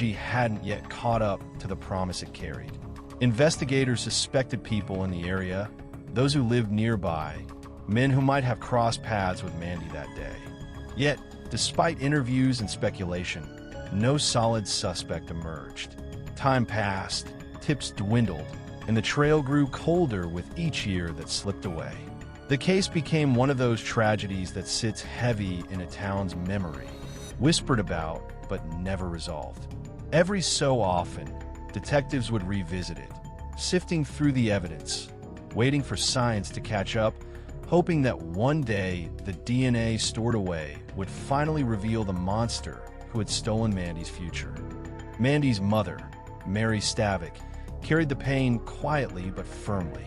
hadn't yet caught up to the promise it carried. Investigators suspected people in the area, those who lived nearby, men who might have crossed paths with Mandy that day. Yet, despite interviews and speculation, no solid suspect emerged. Time passed, tips dwindled, and the trail grew colder with each year that slipped away. The case became one of those tragedies that sits heavy in a town's memory, whispered about but never resolved. Every so often, detectives would revisit it, sifting through the evidence, waiting for science to catch up, hoping that one day the DNA stored away would finally reveal the monster who had stolen Mandy's future. Mandy's mother, Mary Stavik, carried the pain quietly but firmly.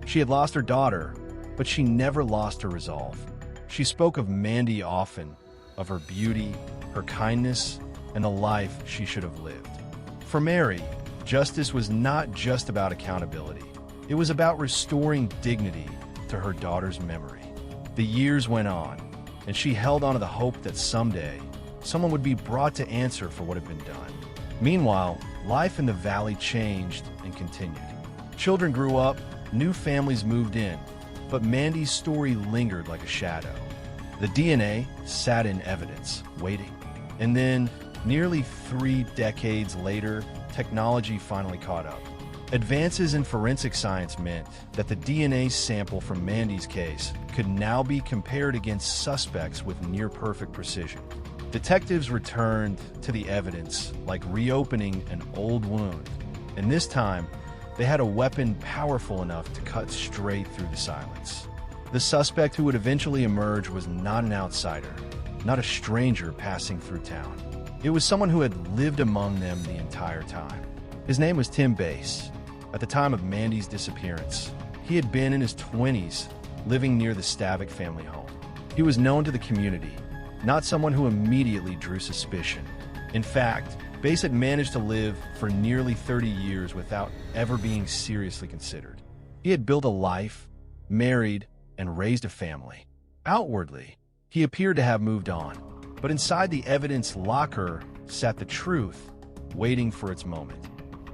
She had lost her daughter, but she never lost her resolve. She spoke of Mandy often, of her beauty, her kindness, and the life she should have lived. For Mary, justice was not just about accountability. It was about restoring dignity to her daughter's memory. The years went on, and she held on to the hope that someday, someone would be brought to answer for what had been done. Meanwhile, life in the valley changed and continued. Children grew up, new families moved in, but Mandy's story lingered like a shadow. The DNA sat in evidence, waiting. And then, nearly 3 decades later, technology finally caught up. Advances in forensic science meant that the DNA sample from Mandy's case could now be compared against suspects with near-perfect precision. Detectives returned to the evidence like reopening an old wound, and this time, they had a weapon powerful enough to cut straight through the silence. The suspect who would eventually emerge was not an outsider, not a stranger passing through town. It was someone who had lived among them the entire time. His name was Tim Bass. At the time of Mandy's disappearance, he had been in his 20s, living near the Stavik family home. He was known to the community, not someone who immediately drew suspicion. In fact, Bass had managed to live for nearly 30 years without ever being seriously considered. He had built a life, married, and raised a family. Outwardly, he appeared to have moved on, but inside the evidence locker sat the truth, waiting for its moment.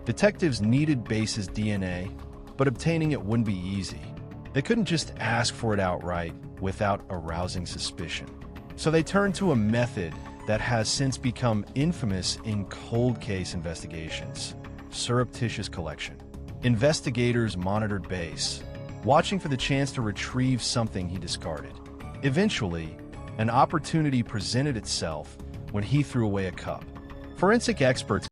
Detectives needed Bass's DNA, but obtaining it wouldn't be easy. They couldn't just ask for it outright without arousing suspicion. So they turned to a method that has since become infamous in cold case investigations: surreptitious collection. Investigators monitored Bass, watching for the chance to retrieve something he discarded. Eventually, an opportunity presented itself when he threw away a cup. Forensic experts